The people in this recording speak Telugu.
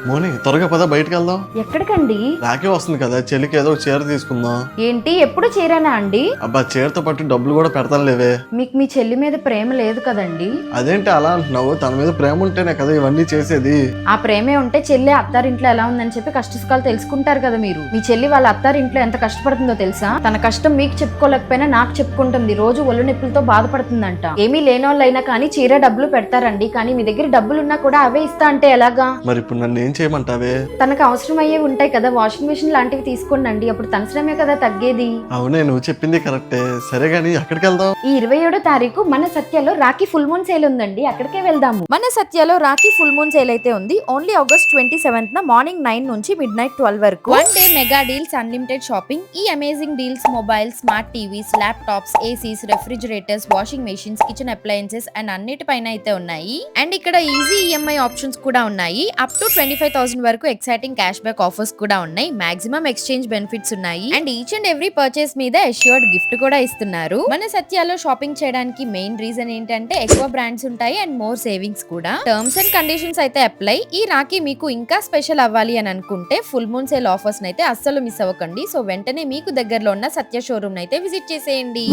మోని త్వరగా పద బయటకు వెళ్దాం. ఎక్కడికండి? రాఖీ వస్తుంది కదా, చెల్లికి ఏదో ఒక చీర తీసుకుందాం. ఏంటి ఎప్పుడు చీరేనా అండి? అబ్బా చీరతో పాటు డబ్బులు కూడా పెడతాను లేవే. మీకు మీ చెల్లి మీద ప్రేమ లేదు కదండి? అదేంటి అలా అంటున్నావు? తన మీద ప్రేమ ఉంటేనే కదా ఇవన్నీ చేసేది. ఆ ప్రేమే ఉంటే చెల్లి అత్తారింట్లో ఎలా ఉందని చెప్పి కష్ట సుఖాలు తెలుసుకుంటారు కదా మీరు. మీ చెల్లి వాళ్ళ అత్తారింట్లో ఎంత కష్టపడుతుందో తెలుసా? తన కష్టం మీకు చెప్పుకోలేకపోయినా నాకు చెప్పుకుంటుంది. రోజు ఒళ్ళు నొప్పులతో బాధపడుతుందంట. ఏమీ లేనోళ్ళైనా కానీ చీర డబ్బులు పెడతారండి, కానీ మీ దగ్గర డబ్బులున్నా కూడా అవే ఇస్తా అంటే ఎలాగా? మరి ఇప్పుడు నన్ను ఏం చేయమంటావే? తనకు అవసరం అయ్యే ఉంటాయి కదా, వాషింగ్ మిషన్ లాంటివి తీసుకోండి. అప్పుడు తన శ్రమే కదా తగ్గేది. అవునే, నువ్వు చెప్పింది కరెక్టే. సరే గాని ఎక్కడికి వెళ్దాం? ఈ 27వ తారీఖు మన సత్యలో రాఖీ ఫుల్ మూన్ సేల్ ఉందండి, అక్కడికే వెళ్దాము. మన సత్యలో రాఖీ ఫుల్ మూన్ సేల్ అయితే ఉంది. ఓన్లీ ఆగస్ట్ 27న మార్నింగ్ 9 నుంచి మిడ్ నైట్ 12 వరకు. 1 day mega deals, unlimited shopping. ఈ amazing deals mobile, smart TVs, laptops, ACs, refrigerators, washing machines, kitchen appliances and అన్నిటిపైన అయితే ఉన్నాయి. అండ్ ఇక్కడ ఈజీ ఈఎంఐ ఆప్షన్స్ కూడా ఉన్నాయి. అప్ టు 25,000 వరకు ఎక్సైటింగ్ క్యాష్ బ్యాక్ ఆఫర్స్ కూడా ఉన్నాయి. మాక్సిమం ఎక్స్చేంజ్ బెనిఫిట్స్ ఉన్నాయి. And each and every purchase మీద అష్యూర్డ్ గిఫ్ట్ కూడా ఇస్తున్నారు. మన సత్యాలో షాపింగ్ చేయడానికి మెయిన్ రీజన్ ఏంటంటే ఎక్కువ బ్రాండ్స్ ఉంటాయి అండ్ మోర్ సేవింగ్స్ కూడా. టర్మ్స్ అండ్ కండిషన్స్ అయితే అప్లై. ఈ రాఖీ మీకు ఇంకా స్పెషల్ అవ్వాలి అని అనుకుంటే ఫుల్ మూన్ సేల్ ఆఫర్స్ అయితే అస్సలు మిస్ అవ్వకండి. సో వెంటనే మీకు దగ్గరలో ఉన్న సత్య షోరూమ్ అయితే విజిట్ చేసేయండి.